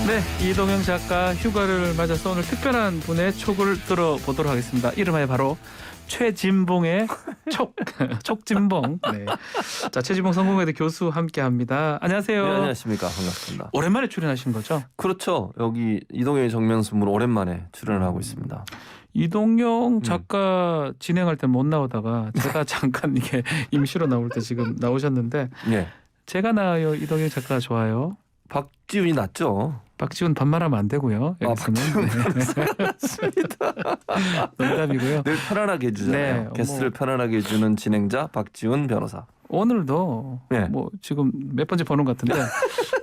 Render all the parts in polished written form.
네, 이동영 작가 휴가를 맞아서 오늘 특별한 분의 촉을 들어보도록 하겠습니다. 이름하여 바로 최진봉의 촉, 촉진봉. 네. 자, 최진봉 성공회대 교수 함께합니다. 안녕하세요. 네, 안녕하십니까. 반갑습니다. 오랜만에 출연하신 거죠? 그렇죠. 여기 이동영의 정면승부로 오랜만에 출연을 하고 있습니다. 이동영 작가 진행할 때 못 나오다가 제가 잠깐 이게 임시로 나올 때 지금 나오셨는데 네. 제가 나아요, 이동영 작가 좋아요. 박지훈이 낫죠. 박지훈 반말하면 안 되고요. 여기서는. 농담이고요. 늘 편안하게 해주잖아요. 네, 게스트를 편안하게 해주는 진행자 박지훈 변호사. 오늘도 네. 뭐 지금 몇 번째 보는 것 같은데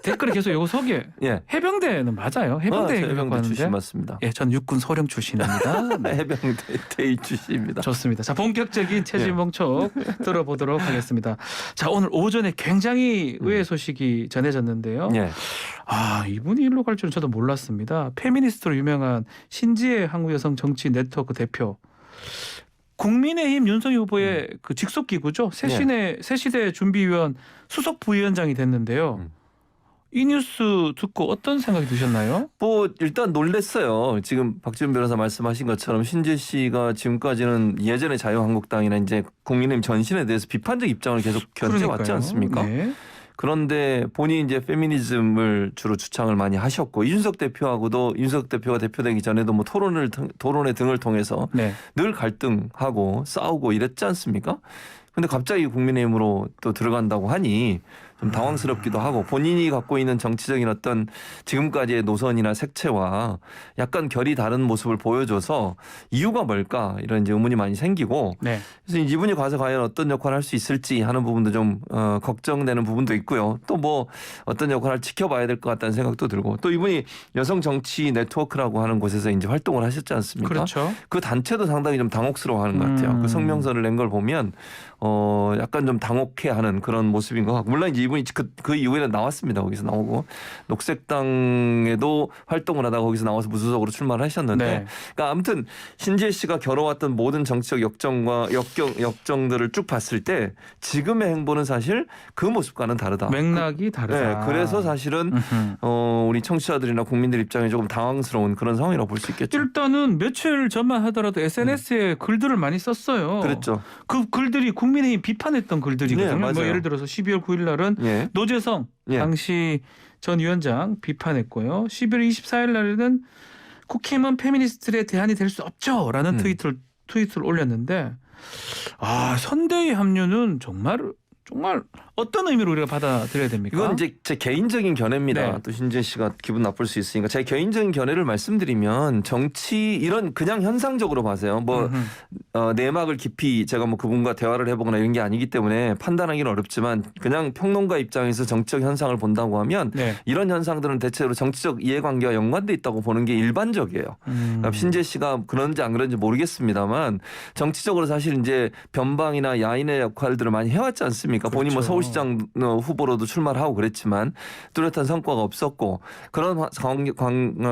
댓글에 계속 요거 소개. 예. 해병대는 맞아요. 해병대 얘기하고 해병대 하는데. 출신 맞습니다. 예, 전 육군 소령 출신입니다. 네. 해병대 대위 출신입니다. 좋습니다. 자, 본격적인 최진봉 촉 들어보도록 하겠습니다. 자, 오늘 오전에 굉장히 의외의 소식이 전해졌는데요. 예. 아, 이분이 일로 갈 줄은 저도 몰랐습니다. 페미니스트로 유명한 신지혜 한국 여성 정치 네트워크 대표. 국민의힘 윤석열 후보의 그 직속 기구죠. 새시대 준비위원 수석 부위원장이 됐는데요. 이 뉴스 듣고 어떤 생각이 드셨나요? 뭐 일단 놀랬어요. 지금 박지훈 변호사 말씀하신 것처럼 신재 씨가 지금까지는 예전에 자유한국당이나 이제 국민의힘 전신에 대해서 비판적 입장을 계속 견제왔지 않습니까? 네. 그런데 본인이 이제 페미니즘을 주로 주창을 많이 하셨고 이준석 대표하고도 이준석 대표가 대표되기 전에도 뭐 토론회 등을 통해서 네. 늘 갈등하고 싸우고 이랬지 않습니까? 근데 갑자기 국민의힘으로 또 들어간다고 하니 좀 당황스럽기도 하고 본인이 갖고 있는 정치적인 어떤 지금까지의 노선이나 색채와 약간 결이 다른 모습을 보여줘서 이유가 뭘까 이런 이제 의문이 많이 생기고 네. 그래서 이분이 가서 과연 어떤 역할을 할 수 있을지 하는 부분도 좀 걱정되는 부분도 있고요. 또 뭐 어떤 역할을 지켜봐야 될 것 같다는 생각도 들고 또 이분이 여성 정치 네트워크라고 하는 곳에서 이제 활동을 하셨지 않습니까? 그렇죠. 그 단체도 상당히 좀 당혹스러워하는 것 같아요. 그 성명서를 낸 걸 보면 약간 좀 당혹해하는 그런 모습인 것 같고 물론 이제 이분이 그 이후에는 나왔습니다. 거기서 나오고 녹색당에도 활동을 하다가 거기서 나와서 무소속으로 출마를 하셨는데 네. 그러니까 아무튼 신지혜 씨가 겨뤄왔던 모든 정치적 역정들을 쭉 봤을 때 지금의 행보는 사실 그 모습과는 다르다. 맥락이 다르다. 네, 그래서 사실은 우리 청취자들이나 국민들 입장에 조금 당황스러운 그런 상황이라고 볼 수 있겠죠. 일단은 며칠 전만 하더라도 SNS에 글들을 많이 썼어요. 그랬죠. 그 글들이 국민의힘 비판했던 글들이거든요. 네, 맞아요. 뭐 예를 들어서 12월 9일 날은 예. 노재성 예. 당시 전 위원장 비판했고요. 11월 24일 날에는 국힘은 페미니스트의 대안이 될 수 없죠라는 트위트를 올렸는데 선대위 합류는 정말 어떤 의미로 우리가 받아들여야 됩니까? 이건 이제 제 개인적인 견해입니다. 네. 또 신재 씨가 기분 나쁠 수 있으니까 제 개인적인 견해를 말씀드리면 정치 이런 그냥 현상적으로 봐세요. 뭐 내막을 깊이 제가 뭐 그분과 대화를 해보거나 이런 게 아니기 때문에 판단하기는 어렵지만 그냥 평론가 입장에서 정치적 현상을 본다고 하면 네. 이런 현상들은 대체로 정치적 이해관계와 연관돼 있다고 보는 게 일반적이에요. 그러니까 신재 씨가 그런지 안 그런지 모르겠습니다만 정치적으로 사실 이제 변방이나 야인의 역할들을 많이 해왔지 않습니까? 그렇죠. 본인 뭐 서울시장 후보로도 출마를 하고 그랬지만 뚜렷한 성과가 없었고 그런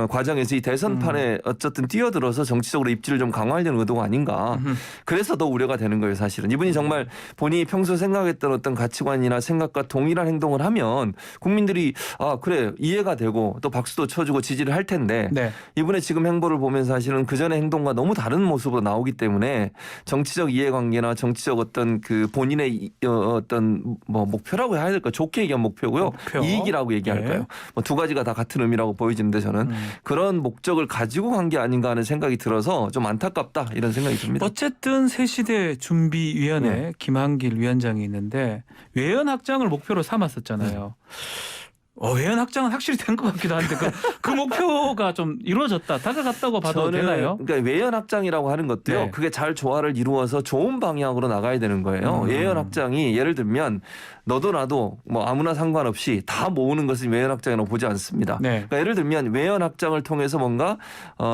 과정에서 이 대선판에 어쨌든 뛰어들어서 정치적으로 입지를 좀 강화하려는 의도가 아닌가. 그래서 더 우려가 되는 거예요, 사실은. 이분이 정말 본인이 평소 생각했던 어떤 가치관이나 생각과 동일한 행동을 하면 국민들이 그래 이해가 되고 또 박수도 쳐주고 지지를 할 텐데 네. 이분의 지금 행보를 보면 사실은 그전의 행동과 너무 다른 모습으로 나오기 때문에 정치적 이해관계나 정치적 어떤 그 본인의 어떤 뭐 목표라고 해야 될까 좋게 얘기한 목표고요. 이익이라고 얘기할까요? 네. 뭐 두 가지가 다 같은 의미라고 보여지는데 저는 그런 목적을 가지고 간 게 아닌가 하는 생각이 들어서 좀 안타깝다 이런 생각이 듭니다. 어쨌든 새시대 준비위원회 네. 김한길 위원장이 있는데 외연 확장을 목표로 삼았었잖아요. 외연 확장은 확실히 된 것 같기도 한데 그 목표가 좀 이루어졌다, 다가갔다고 봐도 되나요? 그러니까 외연 확장이라고 하는 것도요. 네. 그게 잘 조화를 이루어서 좋은 방향으로 나가야 되는 거예요. 외연 확장이 예를 들면 너도 나도 뭐 아무나 상관없이 다 모으는 것은 외연 확장이라고 보지 않습니다. 네. 그러니까 예를 들면 외연 확장을 통해서 뭔가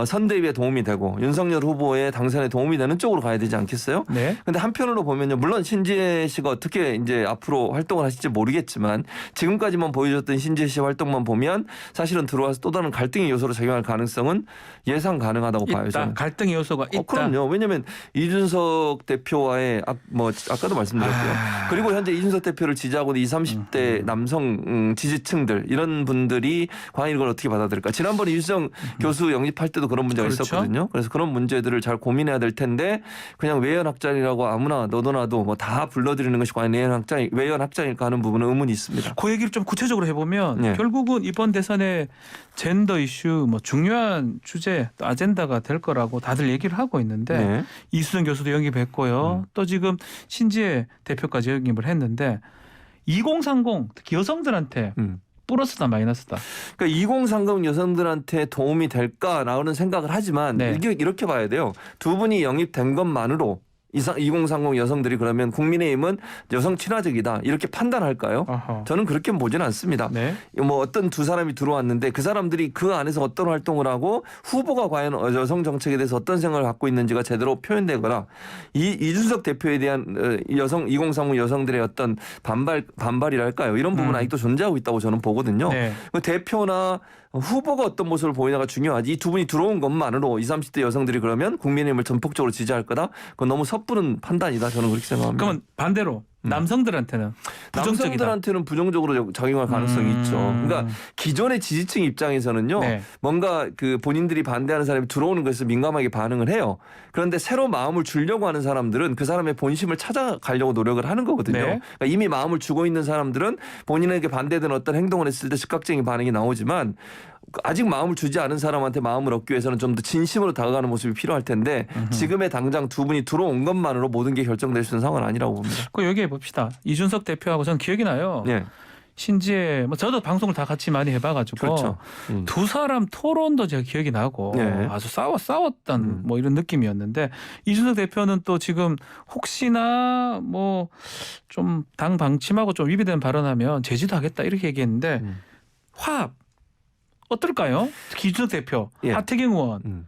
선대위에 도움이 되고 윤석열 후보의 당선에 도움이 되는 쪽으로 가야 되지 않겠어요? 네. 근데 한편으로 보면요. 물론 신지혜 씨가 어떻게 이제 앞으로 활동을 하실지 모르겠지만 지금까지만 보여줬던 신지혜 신지혜 씨 활동만 보면 사실은 들어와서 또 다른 갈등의 요소로 작용할 가능성은 예상 가능하다고 봐요. 있다. 저는. 갈등의 요소가 있다. 그럼요. 왜냐하면 이준석 대표와의 아까도 말씀드렸고요. 그리고 현재 이준석 대표를 지지하고 있는 20, 30대 남성 지지층들 이런 분들이 과연 이걸 어떻게 받아들일까. 지난번에 이준석 교수 영입할 때도 그런 문제가 그렇죠. 있었거든요. 그래서 그런 문제들을 잘 고민해야 될 텐데 그냥 외연확장이라고 아무나 너도 나도 뭐 다 불러들이는 것이 과연 외연확장일까 하는 부분은 의문이 있습니다. 그 얘기를 좀 구체적으로 해보면 네. 결국은 이번 대선에 젠더 이슈 뭐 중요한 주제 또 아젠다가 될 거라고 다들 얘기를 하고 있는데 네. 이수정 교수도 영입했고요. 또 지금 신지혜 대표까지 영입을 했는데 2030 특히 여성들한테 플러스다 마이너스다. 그러니까 2030 여성들한테 도움이 될까라는 생각을 하지만 네. 이렇게 봐야 돼요. 두 분이 영입된 것만으로 2030 여성들이 그러면 국민의힘은 여성 친화적이다 이렇게 판단할까요? 어허. 저는 그렇게 보지는 않습니다. 네. 뭐 어떤 두 사람이 들어왔는데 그 사람들이 그 안에서 어떤 활동을 하고 후보가 과연 여성 정책에 대해서 어떤 생각을 갖고 있는지가 제대로 표현되거나 이준석 대표에 대한 여성 2030 여성들의 어떤 반발이랄까요? 이런 부분은 아직도 존재하고 있다고 저는 보거든요. 네. 그 대표나 후보가 어떤 모습을 보이냐가 중요하지 이 두 분이 들어온 것만으로 20, 30대 여성들이 그러면 국민의힘을 전폭적으로 지지할 거다? 그건 너무 섣부른 판단이다. 저는 그렇게 생각합니다. 그러면 반대로 남성들한테는 부정적이다. 남성들한테는 부정적으로 작용할 가능성이 있죠. 그러니까 기존의 지지층 입장에서는요. 네. 뭔가 그 본인들이 반대하는 사람이 들어오는 것에 민감하게 반응을 해요. 그런데 새로 마음을 주려고 하는 사람들은 그 사람의 본심을 찾아가려고 노력을 하는 거거든요. 네. 그러니까 이미 마음을 주고 있는 사람들은 본인에게 반대되는 어떤 행동을 했을 때 즉각적인 반응이 나오지만 아직 마음을 주지 않은 사람한테 마음을 얻기 위해서는 좀 더 진심으로 다가가는 모습이 필요할 텐데 지금의 당장 두 분이 들어온 것만으로 모든 게 결정될 수 있는 상황은 아니라고 봅니다. 그 얘기해 봅시다. 이준석 대표하고 저는 기억이 나요. 네. 신지혜 뭐 저도 방송을 다 같이 많이 해봐가지고 그렇죠. 두 사람 토론도 제가 기억이 나고 네. 아주 싸웠던 뭐 이런 느낌이었는데 이준석 대표는 또 지금 혹시나 뭐 좀 당 방침하고 좀 위배된 발언하면 제지도 하겠다 이렇게 얘기했는데 화합 어떨까요? 특히 이준석 대표, 예. 하태경 의원,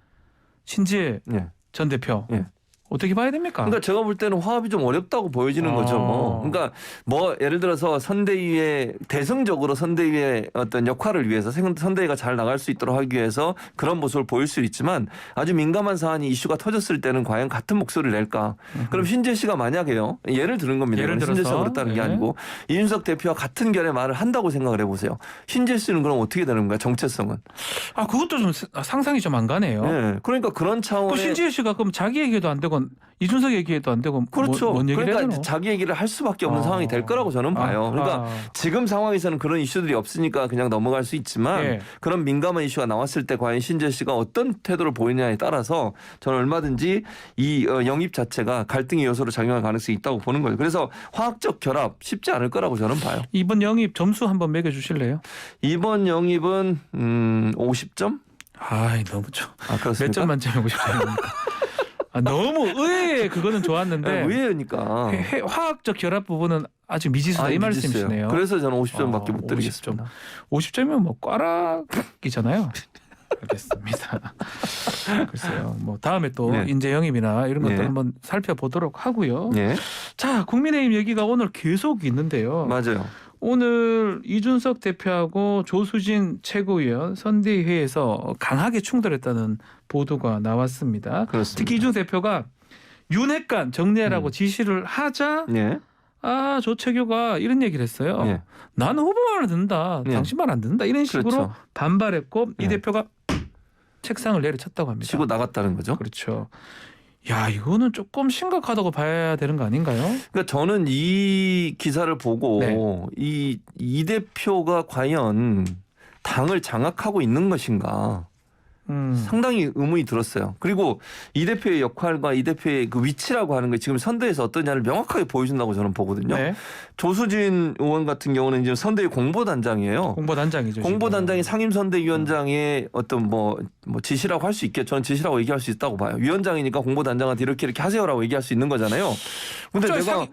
신지혜 예. 전 대표 예. 어떻게 봐야 됩니까? 그러니까 제가 볼 때는 화합이 좀 어렵다고 보여지는 거죠. 그러니까 뭐 예를 들어서 선대위의 대승적으로 선대위의 어떤 역할을 위해서 선대위가 잘 나갈 수 있도록 하기 위해서 그런 모습을 보일 수 있지만 아주 민감한 사안이 이슈가 터졌을 때는 과연 같은 목소리를 낼까? 그럼 신재 씨가 만약에요. 예를 드는 겁니다. 예를 신재 씨가 들어서. 그렇다는 게 네. 아니고 이준석 대표와 같은 결의 말을 한다고 생각을 해보세요. 신재 씨는 그럼 어떻게 되는 거야? 정체성은? 아 그것도 좀 상상이 좀 안 가네요. 네. 그러니까 그런 차원의 그 신지혜 씨가 그럼 자기 얘기도 안 되고 이준석 얘기도 안 되고 그렇죠. 뭔 얘기를 그러니까 해야 이제 되노? 자기 얘기를 할 수밖에 없는 상황이 될 거라고 저는 봐요. 그러니까 지금 상황에서는 그런 이슈들이 없으니까 그냥 넘어갈 수 있지만 예. 그런 민감한 이슈가 나왔을 때 과연 신재 씨가 어떤 태도를 보이냐에 따라서 저는 얼마든지 이 영입 자체가 갈등의 요소로 작용할 가능성이 있다고 보는 거예요. 그래서 화학적 결합 쉽지 않을 거라고 저는 봐요. 이번 영입 점수 한번 매겨주실래요? 이번 영입은 50점? 아이 너무 좀. 아 그렇습니까? 몇 점 만점에 50점입니까? 아, 너무 의외의 그거는 좋았는데 의외니까. 화학적 결합 부분은 아직 미지수다 이 말씀이시네요. 그래서 저는 50점밖에 못 드리겠습니다. 50점이면 뭐 꽈락이잖아요. 알겠습니다. 글쎄요. 뭐 다음에 또 네. 인재 영입이나 이런 것들 네. 한번 살펴보도록 하고요. 예, 자, 국민의힘 얘기가 오늘 계속 있는데요. 맞아요. 오늘 이준석 대표하고 조수진 최고위원 선대위회에서 강하게 충돌했다는 보도가 나왔습니다. 그렇습니다. 특히 이준석 대표가 윤핵관 정리하라고 지시를 하자 예, 조채교가 이런 얘기를 했어요. 예. 나는 후보 말을 듣는다. 예. 당신 말 안 듣는다. 이런 식으로 그렇죠. 반발했고 이 예. 대표가 책상을 내려쳤다고 합니다. 치고 나갔다는 거죠. 그렇죠. 야, 이거는 조금 심각하다고 봐야 되는 거 아닌가요? 그러니까 저는 이 기사를 보고 네. 이 대표가 과연 당을 장악하고 있는 것인가 상당히 의문이 들었어요. 그리고 이 대표의 역할과 이 대표의 그 위치라고 하는 게 지금 선대에서 어떠냐를 명확하게 보여준다고 저는 보거든요. 네. 조수진 의원 같은 경우는 이제 선대위 공보단장이에요. 공보단장이죠. 공보단장이 상임선대위원장의 어떤 뭐 지시라고 할 수 있겠죠. 저는 지시라고 얘기할 수 있다고 봐요. 위원장이니까 공보단장한테 이렇게 하세요라고 얘기할 수 있는 거잖아요. 근데 내가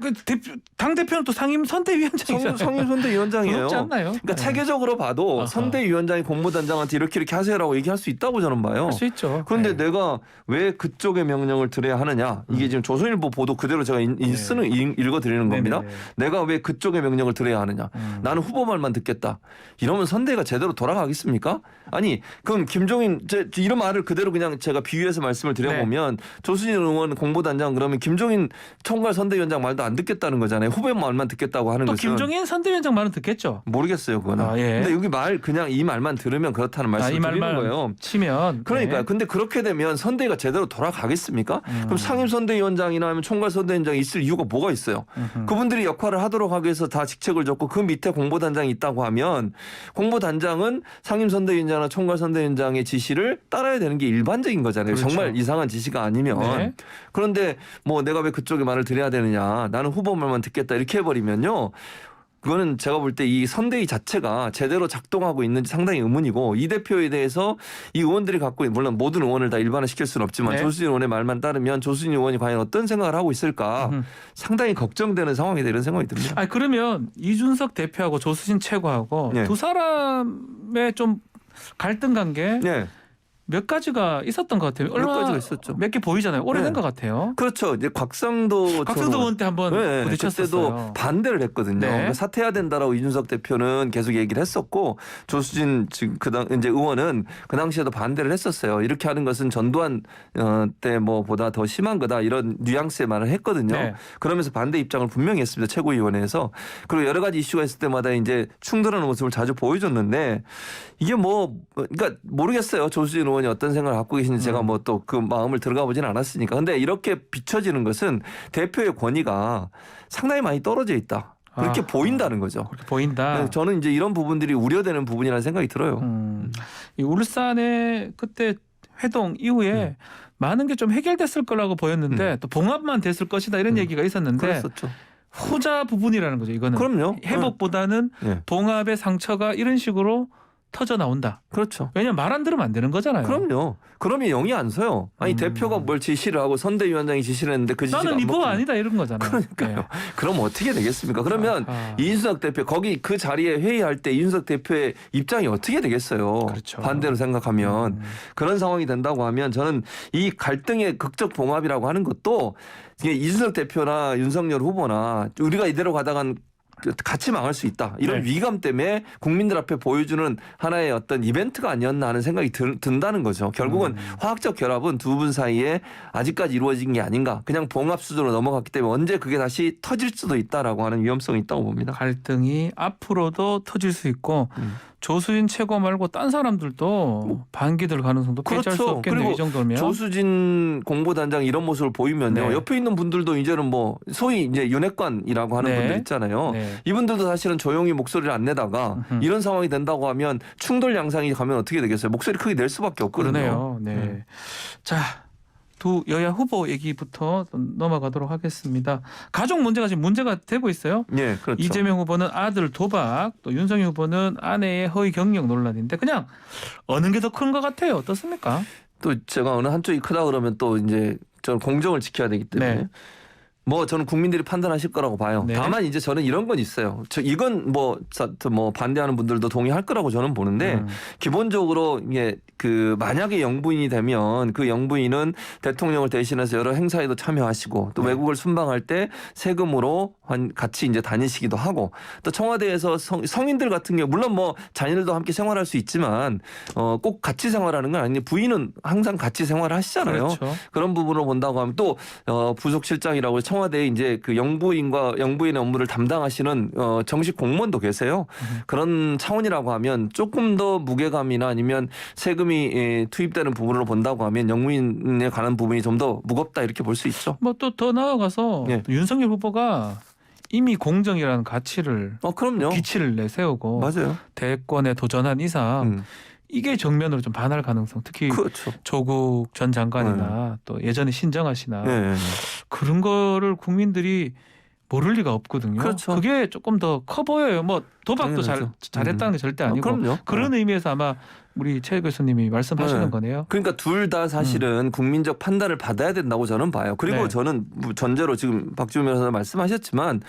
당 대표는 또 상임 선대위원장이잖아요. 상임 선대위원장이에요. 그렇지 않나요? 그러니까 체계적으로 봐도 아하. 선대위원장이 공보단장한테 이렇게 하세요라고 얘기할 수 있다고 저는 봐요. 할 수 있죠. 그런데 네. 내가 왜 그쪽의 명령을 들어야 하느냐? 이게 지금 조선일보 보도 그대로 제가 읽어드리는 겁니다. 네네네. 내가 왜 그쪽의 명령을 들어야 하느냐? 나는 후보 말만 듣겠다. 이러면 선대가 제대로 돌아가겠습니까? 아니, 그럼 김종인 이런 말을 그대로 그냥 제가 비유해서 말씀을 드려보면 조수진 의원 공보단장 그러면 김종인 총괄 선대위원장 말도 안 듣겠다는 거잖아요. 후배 말만 듣겠다고 하는 또 것은. 김종인 선대위원장 말은 듣겠죠. 모르겠어요, 그거는. 예. 근데 여기 그냥 이 말만 들으면 그렇다는 말씀을 이 드리는 말만 거예요. 치면. 그러니까요. 네. 근데 그렇게 되면 선대위가 제대로 돌아가겠습니까? 그럼 상임 선대위원장이나 하면 총괄 선대위원장이 있을 이유가 뭐가 있어요? 그분들이 역할을 하도록 하기 위해서 다 직책을 줬고 그 밑에 공보단장이 있다고 하면 공보단장은 상임 선대위원장이나 총괄 선대위원장의 지시를 따라야 되는 게 일반적인 거잖아요. 그렇죠. 정말 이상한 지시가 아니면. 네. 그런데 뭐 내가 왜 그쪽의 말을 들어야 되느냐. 나는 후보 말만 듣겠다 이렇게 해버리면요. 그거는 제가 볼 때 이 선대위 자체가 제대로 작동하고 있는지 상당히 의문이고 이 대표에 대해서 이 의원들이 갖고 있는 물론 모든 의원을 다 일반화시킬 수는 없지만 네. 조수진 의원의 말만 따르면 조수진 의원이 과연 어떤 생각을 하고 있을까 상당히 걱정되는 상황이다 이런 생각이 듭니다. 아니 그러면 이준석 대표하고 조수진 최고하고 네. 두 사람의 좀 갈등 관계 네. 몇 가지가 있었던 것 같아요. 몇 가지가 있었죠. 몇 개 보이잖아요. 오래된 네. 것 같아요. 그렇죠. 이제 곽상도 의원 때 한번 네, 부딪혔었어요. 그때도 반대를 했거든요. 네. 그러니까 사퇴해야 된다라고 이준석 대표는 계속 얘기를 했었고 조수진 지금 이제 의원은 그 당시에도 반대를 했었어요. 이렇게 하는 것은 전두환 때 뭐보다 더 심한 거다 이런 뉘앙스의 말을 했거든요. 네. 그러면서 반대 입장을 분명히 했습니다. 최고위원회에서. 그리고 여러 가지 이슈가 있을 때마다 이제 충돌하는 모습을 자주 보여줬는데 이게 그러니까 모르겠어요. 조수진 의원이 어떤 생각을 갖고 계신지 제가 뭐 또 그 마음을 들어가 보진 않았으니까. 근데 이렇게 비춰지는 것은 대표의 권위가 상당히 많이 떨어져 있다. 그렇게 보인다는 거죠. 그렇게 보인다. 네, 저는 이제 이런 부분들이 우려되는 부분이라는 생각이 들어요. 이 울산의 그때 회동 이후에 많은 게 좀 해결됐을 거라고 보였는데 또 봉합만 됐을 것이다 이런 얘기가 있었는데 그랬었죠. 후자 부분이라는 거죠. 이거는 그럼요. 회복보다는 네. 봉합의 상처가 이런 식으로 터져 나온다. 그렇죠. 왜냐하면 말 안 들으면 안 되는 거잖아요. 그럼요. 그러면 영이 안 서요. 아니 대표가 뭘 지시를 하고 선대위원장이 지시를 했는데 그 지시가 나는 안 리포가 먹히면. 아니다 이런 거잖아요. 그러니까요. 그럼 어떻게 되겠습니까? 그러면 이준석 대표 거기 그 자리에 회의할 때 이준석 대표의 입장이 어떻게 되겠어요? 그렇죠. 반대로 생각하면 그런 상황이 된다고 하면 저는 이 갈등의 극적 봉합이라고 하는 것도 이게 이준석 대표나 윤석열 후보나 우리가 이대로 가다간 같이 망할 수 있다. 이런 네. 위감 때문에 국민들 앞에 보여주는 하나의 어떤 이벤트가 아니었나 하는 생각이 든다는 거죠. 결국은 화학적 결합은 두 분 사이에 아직까지 이루어진 게 아닌가. 그냥 봉합 수준으로 넘어갔기 때문에 언제 그게 다시 터질 수도 있다라고 하는 위험성이 있다고 봅니다. 갈등이 앞으로도 터질 수 있고 조수진 최고 말고 딴 사람들도 반기될 가능성도 배제할 수 그렇죠. 없겠네요. 그리고 이 정도면. 조수진 공보단장 이런 모습을 보이면요. 네. 옆에 있는 분들도 이제는 뭐 소위 이제 윤핵관이라고 하는 네. 분들 있잖아요. 네. 이분들도 사실은 조용히 목소리를 안 내다가 이런 상황이 된다고 하면 충돌 양상이 가면 어떻게 되겠어요? 목소리 크게 낼 수밖에 없거든요. 그러네요. 네. 자, 두 여야 후보 얘기부터 넘어가도록 하겠습니다. 가족 문제가 지금 문제가 되고 있어요. 네, 그렇죠. 이재명 후보는 아들 도박, 또 윤석열 후보는 아내의 허위 경력 논란인데 그냥 어느 게 더 큰 것 같아요. 어떻습니까? 또 제가 어느 한쪽이 크다 그러면 또 이제 저는 공정을 지켜야 되기 때문에 네. 뭐 저는 국민들이 판단하실 거라고 봐요. 네. 다만 이제 저는 이런 건 있어요. 이건 뭐 반대하는 분들도 동의할 거라고 저는 보는데 기본적으로 이게 그 만약에 영부인이 되면 그 영부인은 대통령을 대신해서 여러 행사에도 참여하시고 또 외국을 순방할 때 세금으로 같이 이제 다니시기도 하고 또 청와대에서 성인들 같은 경우 물론 뭐 자녀들도 함께 생활할 수 있지만 꼭 같이 생활하는 건 아닌데 부인은 항상 같이 생활하시잖아요. 그렇죠. 그런 부분으로 본다고 하면 또 부속실장이라고 청와대에 이제 그 영부인과 영부인의 업무를 담당하시는 정식 공무원도 계세요. 그런 차원이라고 하면 조금 더 무게감이나 아니면 세금이 투입되는 부분으로 본다고 하면 영부인에 관한 부분이 좀 더 무겁다 이렇게 볼 수 있죠. 뭐 또 더 나아가서 네. 윤석열 후보가 이미 공정이라는 가치를 그럼요. 기치를 내세우고 맞아요. 대권에 도전한 이상 이게 정면으로 좀 반할 가능성 특히 그렇죠. 조국 전 장관이나 또 예전에 신정아 씨나 네. 그런 거를 국민들이 모를 리가 없거든요. 그렇죠. 그게 조금 더 커 보여요. 뭐 도박도 당연하죠. 잘했다는 게 절대 아니고 그럼요. 그런 의미에서 아마 우리 최 교수님이 말씀하시는 네. 거네요. 그러니까 둘 다 사실은 국민적 판단을 받아야 된다고 저는 봐요. 그리고 네. 저는 전제로 지금 박지원 변호사 말씀하셨지만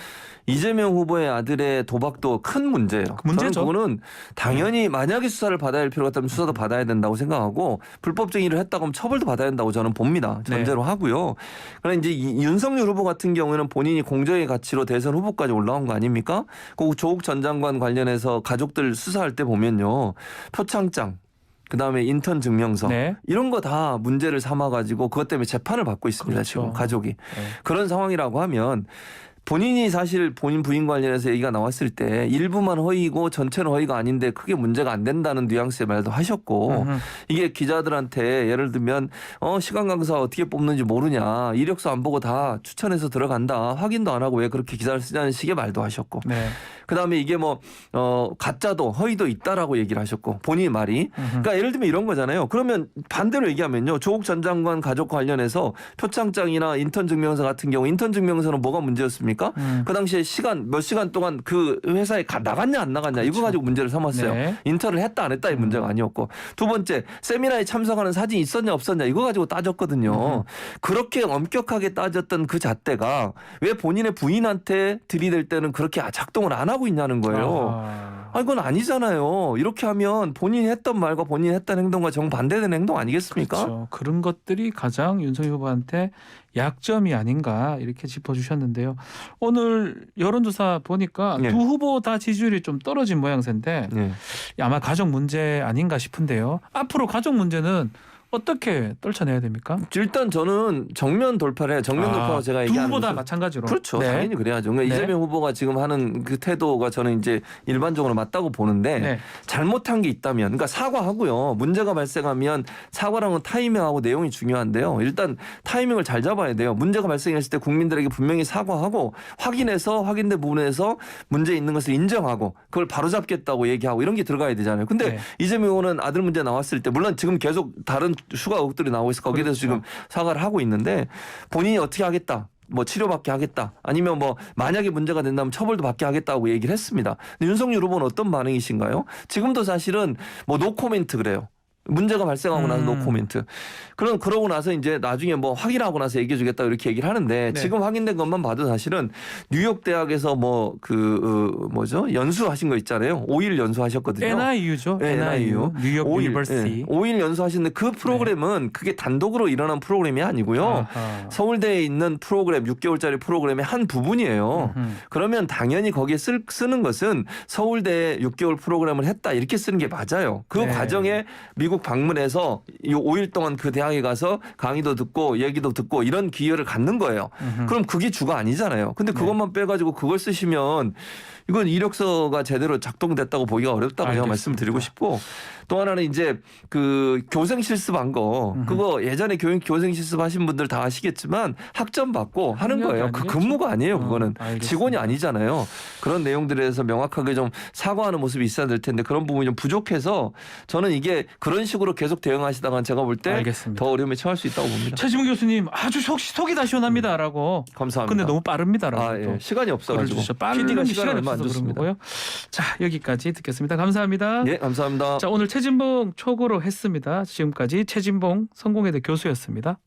이재명 후보의 아들의 도박도 큰 문제예요. 문제죠. 저는 그거는 당연히 만약에 수사를 받아야 할 필요가 있다면 수사도 받아야 된다고 생각하고 불법적 일을 했다고 하면 처벌도 받아야 된다고 저는 봅니다. 전제로 하고요. 그러나 이제 윤석열 후보 같은 경우에는 본인이 공정의 가치로 대선 후보까지 올라온 거 아닙니까? 그 조국 전 장관 관련해서 가족들 수사할 때 보면요. 표창장 그다음에 인턴 증명서 네. 이런 거 다 문제를 삼아가지고 그것 때문에 재판을 받고 있습니다. 그렇죠. 지금 가족이. 네. 그런 상황이라고 하면 본인이 사실 본인 부인 관련해서 얘기가 나왔을 때 일부만 허위고 전체는 허위가 아닌데 크게 문제가 안 된다는 뉘앙스의 말도 하셨고 이게 기자들한테 예를 들면 시간 강사 어떻게 뽑는지 모르냐 이력서 안 보고 다 추천해서 들어간다 확인도 안 하고 왜 그렇게 기사를 쓰냐는 식의 말도 하셨고 네. 그다음에 이게 뭐 가짜도 허위도 있다라고 얘기를 하셨고 본인 말이 그러니까 예를 들면 이런 거잖아요. 그러면 반대로 얘기하면요. 조국 전 장관 가족 관련해서 표창장이나 인턴 증명서 같은 경우 인턴 증명서는 뭐가 문제였습니까? 그 당시에 몇 시간 동안 그 회사에 나갔냐 안 나갔냐 이거 가지고 문제를 삼았어요. 네. 인턴을 했다 안 했다 이 문제가 아니었고 두 번째 세미나에 참석하는 사진이 있었냐 없었냐 이거 가지고 따졌거든요. 그렇게 엄격하게 따졌던 그 잣대가 왜 본인의 부인한테 들이댈 때는 그렇게 작동을 안 하고 있냐는 거예요. 이건 아니잖아요. 이렇게 하면 본인이 했던 말과 본인이 했던 행동과 정반대되는 행동 아니겠습니까? 그렇죠. 그런 것들이 가장 윤석열 후보한테 약점이 아닌가 이렇게 짚어주셨는데요. 오늘 여론조사 보니까 네. 두 후보 다 지지율이 좀 떨어진 모양새인데 네. 아마 가족 문제 아닌가 싶은데요. 앞으로 가족 문제는 어떻게 떨쳐내야 됩니까? 일단 저는 정면 돌파를 해요. 정면 돌파가 제가 두 얘기하는 후보 다 것은 마찬가지로. 그렇죠. 네. 당연히 그래야죠. 그러니까 네. 이재명 후보가 지금 하는 그 태도가 저는 이제 일반적으로 맞다고 보는데 네. 잘못한 게 있다면 그러니까 사과하고요. 문제가 발생하면 사과랑은 타이밍하고 내용이 중요한데요. 일단 타이밍을 잘 잡아야 돼요. 문제가 발생했을 때 국민들에게 분명히 사과하고 확인해서 확인된 부분에서 문제 있는 것을 인정하고 그걸 바로잡겠다고 얘기하고 이런 게 들어가야 되잖아요. 근데 네. 이재명 의원은 아들 문제 나왔을 때 물론 지금 계속 다른 추가 의혹들이 나오고 있어 거기에 대해서 그렇죠. 지금 사과를 하고 있는데 본인이 어떻게 하겠다. 뭐 치료받게 하겠다. 아니면 뭐 만약에 문제가 된다면 처벌도 받게 하겠다고 얘기를 했습니다. 근데 윤석열 후보는 어떤 반응이신가요? 지금도 사실은 뭐 노코멘트 그래요. 문제가 발생하고 나서 노코멘트. 그러고 나서 이제 나중에 뭐 확인하고 나서 얘기해 주겠다 이렇게 얘기를 하는데 네. 지금 확인된 것만 봐도 사실은 뉴욕 대학에서 뭐 뭐죠? 연수하신 거 있잖아요. 5일 연수하셨거든요. NIU죠. 네, NIU. 뉴욕 5일, 유니버시티. 5일 연수하시는데 그 프로그램은 그게 단독으로 일어난 프로그램이 아니고요. 아하. 서울대에 있는 프로그램 6개월짜리 프로그램의 한 부분이에요. 그러면 당연히 거기에 쓰는 것은 서울대 6개월 프로그램을 했다 이렇게 쓰는 게 맞아요. 그 네. 과정에 미국 방문해서 이 5일 동안 그 대학에 가서 강의도 듣고 얘기도 듣고 이런 기회를 갖는 거예요. 그럼 그게 주가 아니잖아요. 근데 그것만 빼가지고 그걸 쓰시면 이건 이력서가 제대로 작동됐다고 보기가 어렵다고 제가 알겠습니다. 말씀드리고 싶고 또 하나는 이제 그 교생 실습한 거 그거 예전에 교생 실습하신 분들 다 아시겠지만 학점 받고 하는 학력이 거예요. 그 아니겠죠? 근무가 아니에요. 그거는 알겠습니다. 직원이 아니잖아요. 그런 내용들에 대해서 명확하게 좀 사과하는 모습이 있어야 될 텐데 그런 부분이 좀 부족해서 저는 이게 그런 식으로 계속 대응하시다가 제가 볼 때 알겠습니다. 더 어려움에 처할 수 있다고 봅니다. 최지문 교수님 아주 속이 다 시원합니다라고. 감사합니다. 근데 너무 빠릅니다라고. 아, 예. 시간이 없어가지고 빠르는 PD가 시간이 얼마 안 없어서 그런 줬습니다. 거고요. 자 여기까지 듣겠습니다. 감사합니다. 예, 감사합니다. 자 오늘 최진봉 초고로 했습니다. 지금까지 최진봉 성공회대 교수였습니다.